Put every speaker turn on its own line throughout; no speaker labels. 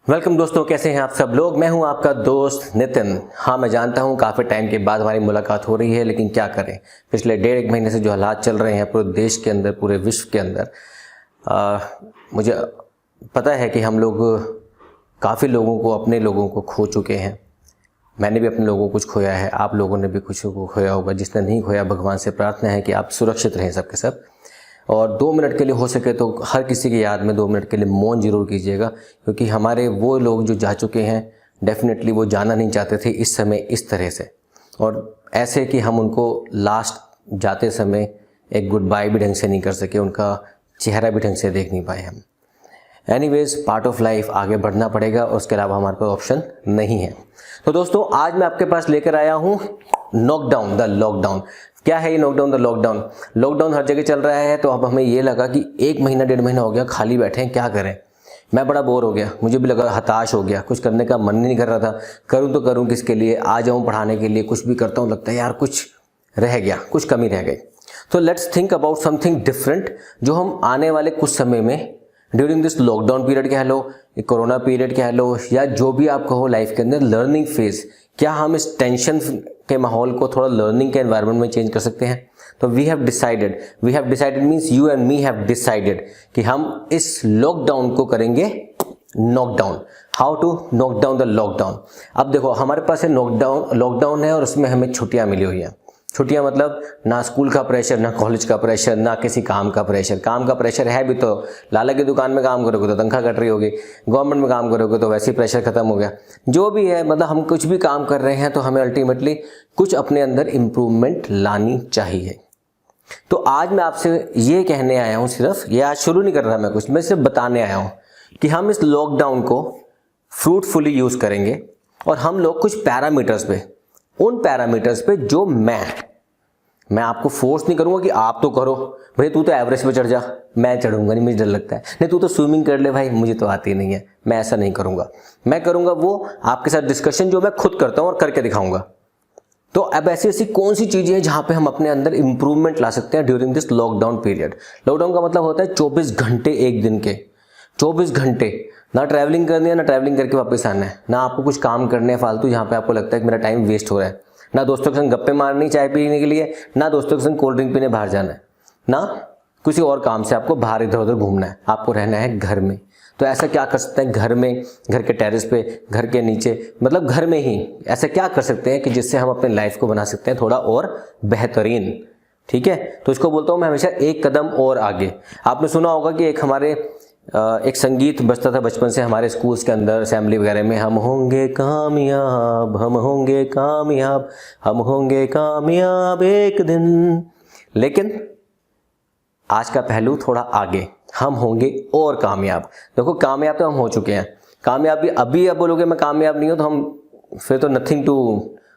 Welcome दोस्तों, कैसे हैं आप सब लोग। मैं हूं आपका दोस्त नितिन। हाँ, मैं जानता हूं काफ़ी टाइम के बाद हमारी मुलाकात हो रही है, लेकिन क्या करें, पिछले 1.5 महीने से जो हालात चल रहे हैं पूरे देश के अंदर, पूरे विश्व के अंदर, मुझे पता है कि हम लोग काफ़ी लोगों को, अपने लोगों को खो चुके हैं। मैंने भी अपने लोगों को कुछ खोया है, आप लोगों ने भी कुछ को खोया होगा। जिसने नहीं खोया, भगवान से प्रार्थना है कि आप सुरक्षित रहें सब के सब। और 2 मिनट के लिए हो सके तो हर किसी की याद में 2 मिनट के लिए मौन जरूर कीजिएगा, क्योंकि हमारे वो लोग जो जा चुके हैं, डेफिनेटली वो जाना नहीं चाहते थे इस समय इस तरह से, और ऐसे कि हम उनको लास्ट जाते समय एक गुड बाय भी ढंग से नहीं कर सके, उनका चेहरा भी ढंग से देख नहीं पाए हम। एनीवेज, पार्ट ऑफ लाइफ, आगे बढ़ना पड़ेगा और उसके अलावा हमारे पास ऑप्शन नहीं है। तो दोस्तों, आज मैं आपके पास लेकर आया हूँ नॉकडाउन द लॉकडाउन। क्या है ये नॉकडाउन द लॉकडाउन? लॉकडाउन हर जगह चल रहा है, तो अब हमें ये लगा कि 1 महीना 1.5 महीना हो गया खाली बैठे हैं, क्या करें। मैं बड़ा बोर हो गया, मुझे भी लगा हताश हो गया, कुछ करने का मन नहीं कर रहा था। करूँ तो करूँ किसके लिए, आ जाऊँ पढ़ाने के लिए, कुछ भी करता हूँ लगता है यार कुछ रह गया, कुछ कमी रह गई। तो let's think about something different, जो हम आने वाले कुछ समय में ड्यूरिंग दिस लॉकडाउन पीरियड कह लो, कोरोना पीरियड कह लो, या जो भी आप कहो लाइफ के अंदर, लर्निंग फेज, क्या हम इस टेंशन के माहौल को थोड़ा लर्निंग के एनवायरनमेंट में चेंज कर सकते हैं। तो we have decided means you and me have decided कि हम इस लॉकडाउन को करेंगे knockdown. How to knock down the lockdown. अब देखो, हमारे पास है लॉकडाउन है और उसमें हमें छुट्टियां मिली हुई हैं। छुट्टियां मतलब ना स्कूल का प्रेशर, ना कॉलेज का प्रेशर, ना किसी काम का प्रेशर। काम का प्रेशर है भी तो लाला की दुकान में काम करोगे तो तनख्वाह कट रही होगी, गवर्नमेंट में काम करोगे तो वैसे ही प्रेशर खत्म हो गया। जो भी है, मतलब हम कुछ भी काम कर रहे हैं तो हमें अल्टीमेटली कुछ अपने अंदर इम्प्रूवमेंट लानी चाहिए। तो आज मैं आपसे ये कहने आया हूँ, सिर्फ ये आज शुरू नहीं कर रहा मैं कुछ, मैं सिर्फ बताने आया हूँ कि हम इस लॉकडाउन को फ्रूटफुली यूज करेंगे। और हम लोग कुछ पैरामीटर्स पे, उन पैरामीटर्स पे जो मैं आपको फोर्स नहीं करूंगा कि आप तो करो भाई, तू तो एवरेज पे चढ़ जा, मैं चढ़ूंगा नहीं, मुझे डर लगता है। नहीं, तू तो स्विमिंग कर ले भाई, मुझे तो आती नहीं है, मैं ऐसा नहीं करूंगा। मैं करूंगा वो आपके साथ डिस्कशन जो मैं खुद करता हूं और करके दिखाऊंगा। तो अब ऐसी ऐसी कौन सी चीजें हैं जहां पे हम अपने अंदर इंप्रूवमेंट ला सकते हैं during this lockdown period. Lockdown का मतलब होता है 24 घंटे एक दिन के, 24 घंटे ना ट्रैवलिंग करनी है, ना ट्रैवलिंग करके वापस आना है, ना आपको कुछ काम करने हैं फालतू जहां पे आपको लगता है कि मेरा टाइम वेस्ट हो रहा है, ना दोस्तों के संग गप्पे मारनी चाय पीने के लिए, ना दोस्तों के संग कोल्ड ड्रिंक पीने बाहर जाना है, ना किसी और काम से आपको बाहर इधर उधर घूमना है, आपको रहना है घर में। तो ऐसा क्या कर सकते हैं घर में, घर के टेरेस पे, घर के नीचे, मतलब घर में ही ऐसा क्या कर सकते हैं कि जिससे हम अपने लाइफ को बना सकते हैं थोड़ा और बेहतरीन। ठीक है, तो इसको बोलता हूं मैं हमेशा एक कदम और आगे। आपने सुना होगा कि एक संगीत बजता था बचपन से हमारे स्कूल्स के अंदर, असेंबली वगैरह में, हम होंगे कामयाब, हम होंगे कामयाब, हम होंगे कामयाब एक दिन। लेकिन आज का पहलू थोड़ा आगे, हम होंगे और कामयाब। देखो, कामयाब तो हम हो चुके हैं, कामयाब भी अभी अब बोलोगे मैं कामयाब नहीं हूं तो हम फिर तो नथिंग टू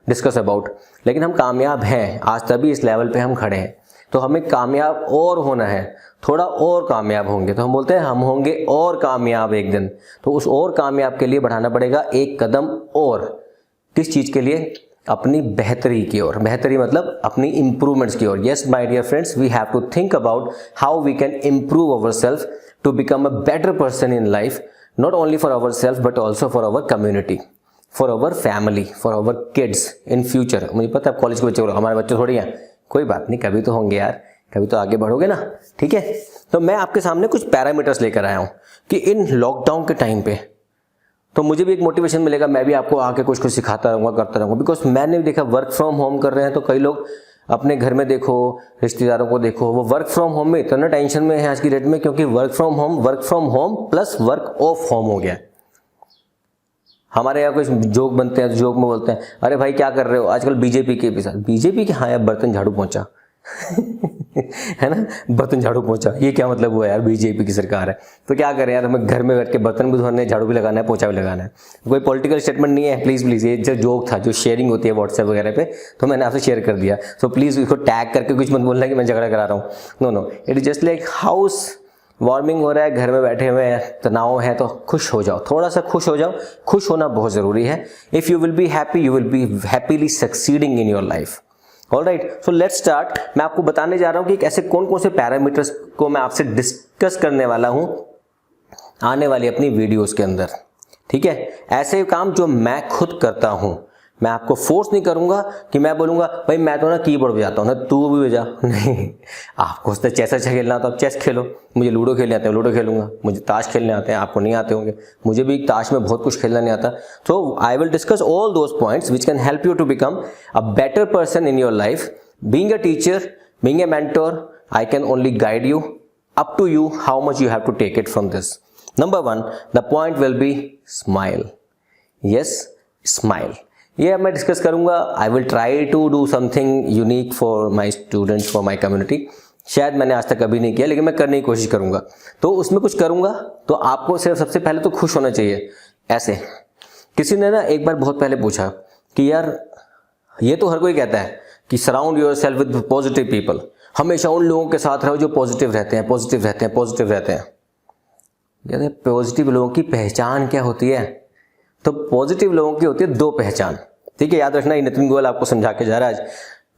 डिस्कस अबाउट। लेकिन हम कामयाब हैं आज, तभी इस लेवल पे हम खड़े हैं। तो हमें कामयाब और होना है, थोड़ा और कामयाब होंगे, तो हम बोलते हैं हम होंगे और कामयाब एक दिन। तो उस और कामयाब के लिए बढ़ाना पड़ेगा एक कदम और। किस चीज के लिए? अपनी बेहतरी की ओर। बेहतरी मतलब अपनी इंप्रूवमेंट्स की ओर। Yes my dear friends, we have to think about how we can improve ourself to become a better person in life, not only for ourself but also for our community, for our family, for our kids in future. मुझे पता है college के बच्चे, हमारे बच्चे थोड़ी हैं, कोई बात नहीं, कभी तो होंगे यार, कभी तो आगे बढ़ोगे ना। ठीक है, तो मैं आपके सामने कुछ पैरामीटर्स लेकर आया हूं कि इन लॉकडाउन के टाइम पे तो मुझे भी एक मोटिवेशन मिलेगा, मैं भी आपको आके कुछ कुछ सिखाता रहूंगा, करता रहूंगा। बिकॉज मैंने भी देखा वर्क फ्रॉम होम कर रहे हैं तो कई लोग अपने घर में देखो, रिश्तेदारों को देखो, वो वर्क फ्रॉम होम में इतना टेंशन में है आज की डेट में, क्योंकि work from home plus work of home हो गया। हमारे यहाँ कुछ जोक बनते हैं तो जोक में बोलते हैं, अरे भाई क्या कर रहे हो आजकल बीजेपी के साथ। बीजेपी के? हाँ यार, बर्तन झाड़ू पहुंचा है ना, बर्तन झाड़ू पहुंचा, ये क्या मतलब हुआ यार, बीजेपी की सरकार है तो क्या करें यार, हमें घर में बैठ के बर्तन भी धोने, झाड़ू भी लगाना है, पोछा भी लगाना है। कोई पॉलिटिकल स्टेटमेंट नहीं है, प्लीज ये जो जोक था, जो शेयरिंग होती है व्हाट्सएप वगैरह पे, तो मैंने आपसे शेयर कर दिया। सो प्लीज इसको टैग करके कुछ मत बोलना कि मैं झगड़ा करा रहा हूँ। No, it is just like house warming हो रहा है, घर में बैठे हुए हैं, तनाव है, तो खुश हो जाओ, थोड़ा सा खुश हो जाओ। खुश होना बहुत जरूरी है। If you will be happy, you will be happily succeeding in your life. Alright, so let's start. मैं आपको बताने जा रहा हूं कि ऐसे कौन कौन से पैरामीटर्स को मैं आपसे डिस्कस करने वाला हूं आने वाली अपनी वीडियोस के अंदर। ठीक है। ऐसे काम जो मैं खुद करता हूं, मैं आपको फोर्स नहीं करूंगा कि मैं बोलूंगा भाई मैं तो ना कीबोर्ड बजाता हूं ना, तू भी बजा। नहीं, आपको उससे चेस अच्छा खेलना तो आप चेस खेलो, मुझे लूडो खेलने आते हैं लूडो खेलूंगा, मुझे ताश खेलने आते हैं, आपको नहीं आते होंगे, मुझे भी ताश में बहुत कुछ खेलना नहीं आता। तो I will discuss all those points which can help you to become a better person in your life. Being a teacher, being a mentor, I can only guide you, up to you how much you have to take it from this. Number 1, the point will be smile. Yes, smile. ये मैं discuss करूंगा। I will try to do something unique for my students, for my community. शायद मैंने आज तक कभी नहीं किया, लेकिन मैं करने की कोशिश करूंगा। तो उसमें कुछ करूंगा तो आपको सिर्फ सबसे पहले तो खुश होना चाहिए। ऐसे किसी ने ना एक बार बहुत पहले पूछा कि यार ये तो हर कोई कहता है कि surround your self with positive people, हमेशा उन लोगों के साथ रहो जो पॉजिटिव रहते हैं, पॉजिटिव रहते हैं, पॉजिटिव रहते हैं। यानी पॉजिटिव लोगों की पहचान क्या होती है? तो पॉजिटिव लोगों की होती है दो पहचान, ठीक है, याद रखना। ये नितिन गोयल आपको समझा के जा रहा है आज।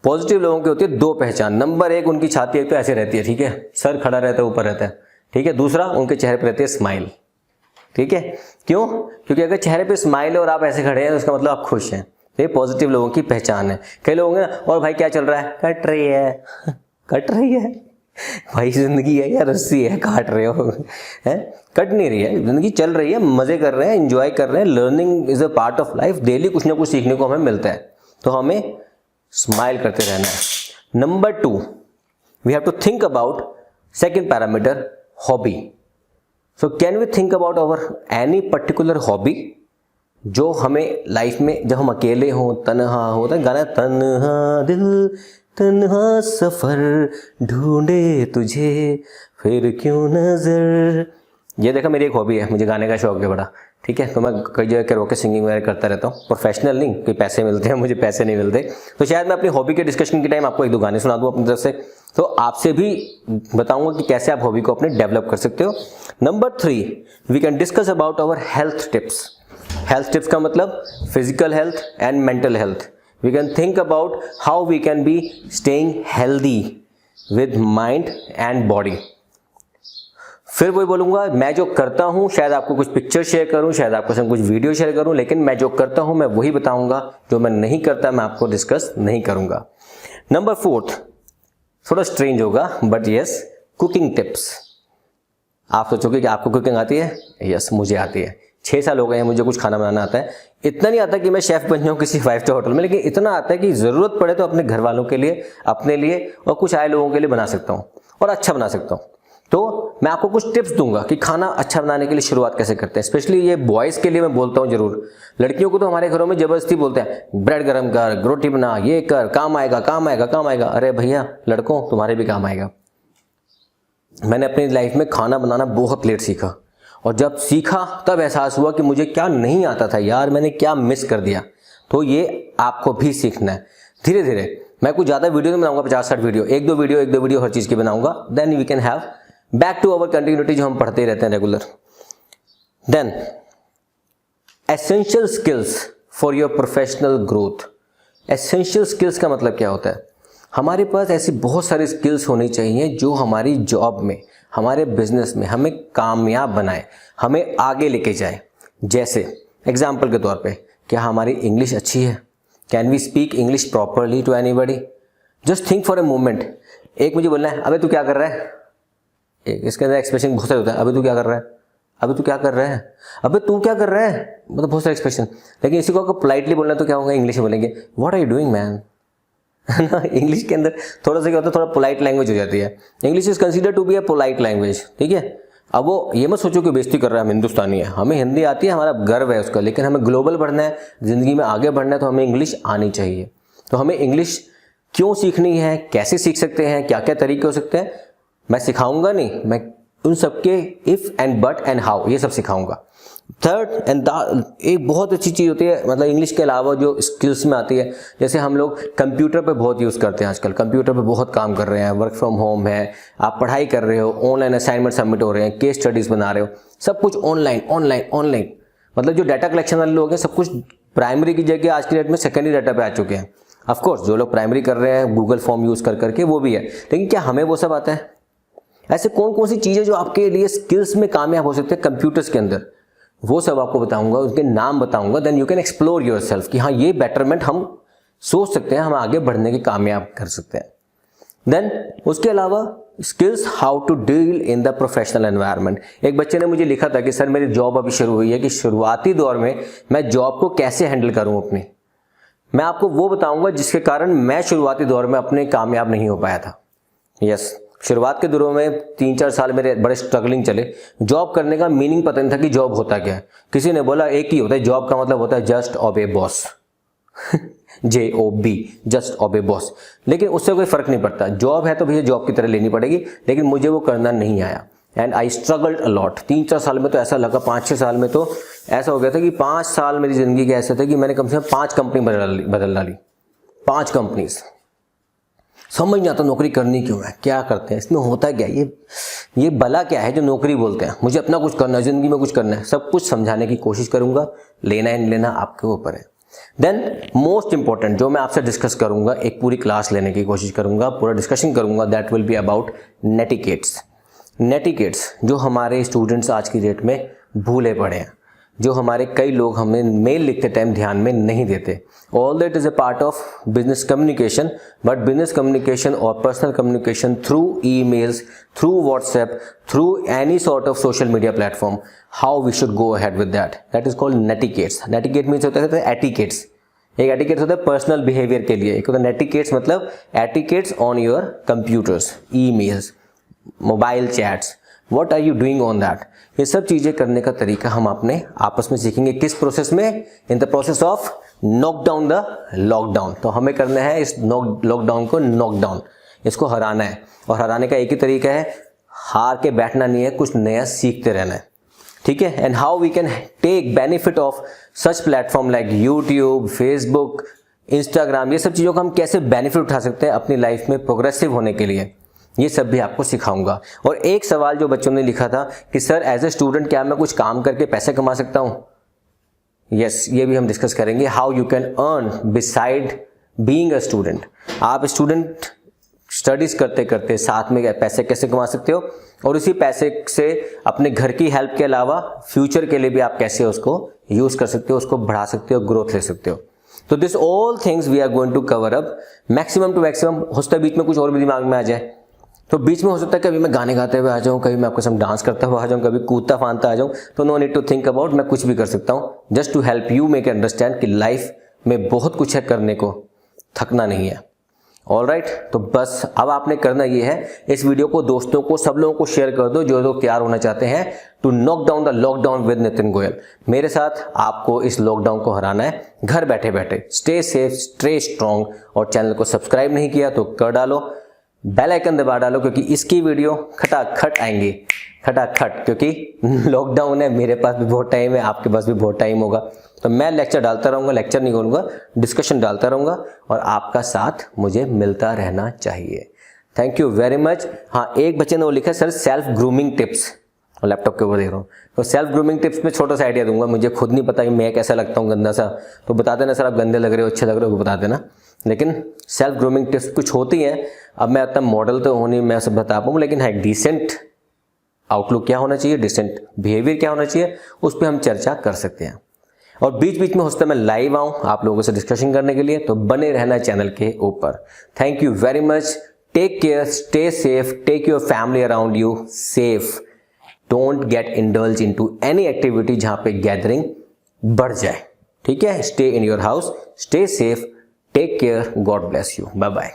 पॉजिटिव लोगों की होती है दो पहचान। नंबर 1, उनकी छाती एक तो ऐसे रहती है, ठीक है, सर खड़ा रहता है, ऊपर रहता है, ठीक है। दूसरा, उनके चेहरे पर रहती है स्माइल, ठीक है। क्यों? क्योंकि अगर चेहरे पे स्माइल है और आप ऐसे खड़े हैं तो उसका मतलब आप खुश हैं। ये पॉजिटिव लोगों की पहचान है। कई लोग हैं ना, और भाई क्या चल रहा है? कट रही है। कट रही है भाई, जिंदगी है या रस्सी है काट रहे हो? है, कट नहीं रही है, जिंदगी चल रही है, मजे कर रहे हैं, एंजॉय कर रहे हैं। Learning is a part of life. Daily कुछ ना कुछ सीखने को हमें मिलता है, तो हमें स्माइल करते रहना है। Number 2, we have to think about second parameter, hobby. So can we think about our any particular hobby जो हमें लाइफ में, जब हम अकेले हों, तन्हा होता है गाना, तन्हा दिल तन्हा सफर ढूंढे तुझे फिर क्यों नजर। ये देखा, मेरी एक हॉबी है, मुझे गाने का शौक है बड़ा, ठीक है। तो मैं कई जगह कैरोके सिंगिंग वगैरह करता रहता हूँ। प्रोफेशनल नहीं कि पैसे मिलते हैं, मुझे पैसे नहीं मिलते, तो शायद मैं अपनी हॉबी के डिस्कशन के टाइम आपको 1-2 गाने सुना दूँ अपनी तरफ से। तो आपसे भी बताऊंगा कि कैसे आप हॉबी को अपने डेवलप कर सकते हो। Number 3, we can discuss about our health tips. Health tips का मतलब physical health and mental health. We can think about how we can be staying healthy with mind and body. फिर वही बोलूंगा, मैं जो करता हूं, शायद आपको कुछ पिक्चर शेयर करूं, शायद आपको संग कुछ वीडियो शेयर करूं, लेकिन मैं जो करता हूं मैं वही बताऊंगा, जो मैं नहीं करता मैं आपको डिस्कस नहीं करूंगा। नंबर 4, थोड़ा स्ट्रेंज होगा बट यस, कुकिंग टिप्स। आप सोचोगे कि आपको कुकिंग आती है? यस, मुझे आती है। 6 साल हो गए हैं मुझे कुछ खाना बनाना आता है। इतना नहीं आता कि मैं शेफ बन जाऊं किसी 5 स्टार होटल में, लेकिन इतना आता है कि जरूरत पड़े तो अपने घर वालों के लिए, अपने लिए और कुछ आए लोगों के लिए बना सकता हूं, और अच्छा बना सकता हूं। तो मैं आपको कुछ टिप्स दूंगा कि खाना अच्छा बनाने के लिए शुरुआत कैसे करते हैं। स्पेशली ये बॉयज के लिए मैं बोलता हूं जरूर। लड़कियों को तो हमारे घरों में जबरदस्ती बोलते हैं, ब्रेड गरम कर, रोटी बना, ये कर, काम आएगा काम आएगा काम आएगा। अरे भैया लड़कों, तुम्हारे भी काम आएगा। मैंने अपनी लाइफ में खाना बनाना बहुत लेट सीखा, और जब सीखा तब एहसास हुआ कि मुझे क्या नहीं आता था यार, मैंने क्या मिस कर दिया। तो ये आपको भी सीखना है धीरे धीरे। मैं कुछ ज़्यादा वीडियो नहीं बनाऊंगा, 50-60 वीडियो, एक दो वीडियो हर चीज़ की बनाऊंगा। Then we can have back to our continuity, जो हम पढ़ते रहते हैं regular. Then essential skills for your professional growth. Essential skills का मतलब क्या होता है? हमारे पास ऐसी बहुत सारी स्किल्स होनी चाहिए जो हमारी जॉब में, हमारे बिजनेस में हमें कामयाब बनाए, हमें आगे लेके जाए। जैसे एग्जाम्पल के तौर पे, क्या हमारी इंग्लिश अच्छी है? Can we speak English properly to anybody? Just think for a moment. एक मुझे बोलना है, अबे तू क्या कर रहा है? इसके अंदर एक्सप्रेशन बहुत सारे होता है। अबे तू क्या कर रहा है? अबे तू क्या कर रहा है? अबे तू क्या कर रहा है? मतलब बहुत सारे एक्सप्रेशन। लेकिन इसी को अगर पोलाइटली बोलना है तो क्या होगा? इंग्लिश में बोलेंगे, what are you doing man? है ना। इंग्लिश के अंदर थोड़ा सा क्या होता है, थोड़ा पोलाइट लैंग्वेज हो जाती है। English is consider to be a polite language, ठीक है। अब वो ये मत सोचो कि बेइज्जती कर रहा है, हम हिंदुस्तानी है, हमें हिंदी आती है, हमारा गर्व है उसका, लेकिन हमें ग्लोबल बढ़ना है, जिंदगी में आगे बढ़ना है, तो हमें इंग्लिश आनी चाहिए। तो हमें इंग्लिश क्यों सीखनी है, कैसे सीख सकते हैं, क्या क्या तरीके हो सकते हैं, मैं सिखाऊंगा नहीं, मैं उन सबके if and but and how ये सब सिखाऊंगा। थर्ड एंड एक बहुत अच्छी चीज़ होती है, मतलब इंग्लिश के अलावा जो स्किल्स में आती है, जैसे हम लोग कंप्यूटर पे बहुत यूज़ करते हैं आजकल, कंप्यूटर पे बहुत काम कर रहे हैं, वर्क फ्रॉम होम है, आप पढ़ाई कर रहे हो, ऑनलाइन असाइनमेंट सबमिट हो रहे हैं, केस स्टडीज़ बना रहे हो, सब कुछ ऑनलाइन ऑनलाइन ऑनलाइन। मतलब जो डाटा कलेक्शन वाले लोग हैं, सब कुछ प्राइमरी की जगह आज की डेट में सेकेंडरी डाटा पे आ चुके हैं। ऑफकोर्स जो लोग प्राइमरी कर रहे हैं गूगल फॉर्म यूज़ कर करके, वो भी है, लेकिन क्या हमें वो सब आता है? ऐसे कौन कौन सी चीज़ें जो आपके लिए स्किल्स में कामयाब हो सकते हैं कंप्यूटर्स के अंदर, वो सब आपको बताऊंगा, उसके नाम बताऊंगा, then you can explore yourself कि हाँ ये बेटरमेंट हम सोच सकते हैं, हम आगे बढ़ने के कामयाब कर सकते हैं। देन उसके अलावा skills how to deal in the professional environment. एक बच्चे ने मुझे लिखा था कि सर मेरी जॉब अभी शुरू हुई है, कि शुरुआती दौर में मैं जॉब को कैसे हैंडल करूं अपनी। मैं आपको वो बताऊंगा जिसके कारण मैं शुरुआती दौर में अपने कामयाब नहीं हो पाया था। यस, शुरुआत के दौरों में 3-4 साल मेरे बड़े स्ट्रगलिंग चले। जॉब करने का मीनिंग पता नहीं था कि जॉब होता क्या है। किसी ने बोला एक ही होता है जॉब का मतलब होता है just obey boss JOB, just obey boss. लेकिन उससे कोई फर्क नहीं पड़ता, जॉब है तो भैया जॉब की तरह लेनी पड़ेगी, लेकिन मुझे वो करना नहीं आया एंड आई स्ट्रगल्ड अलॉट। 3-4 साल में तो ऐसा लगा, 5-6 साल में तो ऐसा हो गया था कि 5 साल मेरी जिंदगी के ऐसे थे कि मैंने कम से कम 5 कंपनी बदल डाली, 5 कंपनीज। समझ नहीं आता नौकरी करनी क्यों है, क्या करते हैं, इसमें होता क्या, ये भला क्या है जो नौकरी बोलते हैं। मुझे अपना कुछ करना है, जिंदगी में कुछ करना है, सब कुछ समझाने की कोशिश करूंगा, लेना है नहीं लेना आपके ऊपर है। देन मोस्ट इंपॉर्टेंट जो मैं आपसे डिस्कस करूंगा, एक पूरी क्लास लेने की कोशिश करूंगा, पूरा डिस्कशन करूंगा, दैट विल बी अबाउट नेटिकेट्स। नेटिकेट्स जो हमारे स्टूडेंट्स आज की डेट में भूले पड़े हैं, जो हमारे कई लोग हमें मेल लिखते टाइम ध्यान में नहीं देते। All that is a part of business communication, but business communication और personal communication through emails, through WhatsApp, through any sort of social media platform, how we should go ahead with that is called netiquettes. Netiquette means होता है etiquettes. एक etiquettes होता है personal behaviour के लिए, एक होता है नेटिकेट्स मतलब etiquettes on your computers, emails, mobile chats, what are you doing on that. ये सब चीजें करने का तरीका हम अपने आपस में सीखेंगे। किस प्रोसेस में? In the process of knock down the lockdown. तो हमें करना है इस लॉकडाउन को नॉक डाउन, इसको हराना है। और हराने का एक ही तरीका है, हार के बैठना नहीं है, कुछ नया सीखते रहना है, ठीक है। And how we can take benefit of such platform like YouTube, Facebook, Instagram, ये सब चीजों का हम कैसे बेनिफिट उठा सकते हैं अपनी लाइफ में प्रोग्रेसिव होने के लिए, ये सब भी आपको सिखाऊंगा। और एक सवाल जो बच्चों ने लिखा था कि सर एज ए स्टूडेंट क्या मैं कुछ काम करके पैसे कमा सकता हूं? यस, ये भी हम डिस्कस करेंगे, how you can earn beside being a student. आप स्टूडेंट स्टडीज करते करते साथ में पैसे कैसे कमा सकते हो, और उसी पैसे से अपने घर की हेल्प के अलावा फ्यूचर के लिए भी आप कैसे उसको यूज कर सकते हो, उसको बढ़ा सकते हो, ग्रोथ ले सकते हो। तो this all things we are going to cover up maximum to maximum. हो सकता है बीच में कुछ और भी दिमाग में आ जाए, तो बीच में हो सकता है कभी मैं गाने गाते हुए आ जाऊं, कभी मैं आपके साथ डांस करता हुआ आ जाऊं, कभी कूदता फांदता आ जाऊं, तो no need to think about, मैं कुछ भी कर सकता हूं, just to help you make understand कि लाइफ में बहुत कुछ है करने को, थकना नहीं है। ऑलराइट, तो बस अब आपने करना ये है, इस वीडियो को दोस्तों को, सब लोगों को शेयर कर दो जो लोग तैयार होना चाहते हैं to knock down the lockdown with Nitin Goyal. मेरे साथ आपको इस लॉकडाउन को हराना है घर बैठे बैठे। स्टे सेफ, स्टे स्ट्रॉन्ग, और चैनल को सब्सक्राइब नहीं किया तो कर डालो, बेल आइकन दबा डालो, क्योंकि इसकी वीडियो खटाखट आएंगी, खटाखट, क्योंकि लॉकडाउन है, मेरे पास भी बहुत टाइम है, आपके पास भी बहुत टाइम होगा, तो मैं लेक्चर डालता रहूंगा, लेक्चर नहीं करूंगा, डिस्कशन डालता रहूंगा, और आपका साथ मुझे मिलता रहना चाहिए। Thank you very much. हाँ, एक बच्चे ने वो लिखा sir self grooming tips, laptop के ऊपर देख रहा हूँ, तो सेल्फ ग्रूमिंग टिप्स में छोटा सा आइडिया दूंगा। मुझे खुद नहीं पता कि मैं कैसा लगता हूँ गंदा सा, तो बता देना सर आप गंदे लग रहे हो, अच्छे लग रहे हो, बता देना। लेकिन सेल्फ ग्रूमिंग टिप्स कुछ होती हैं, अब मैं इतना मॉडल तो हूँ नहीं मैं सब बता पाऊँ, लेकिन हाँ डिसेंट आउटलुक क्या होना चाहिए, डिसेंट बिहेवियर क्या होना चाहिए, उस पर हम चर्चा कर सकते हैं। और बीच बीच में हो सकता है मैं लाइव आऊँ आप लोगों से डिस्कशन करने के लिए, तो बने रहना चैनल के ऊपर। Thank you very much, take care, stay safe, take your family around you safe, don't get indulge into any activity जहां पे गैदरिंग बढ़ जाए, ठीक है। Stay in your house, stay safe, take care, God bless you, bye bye.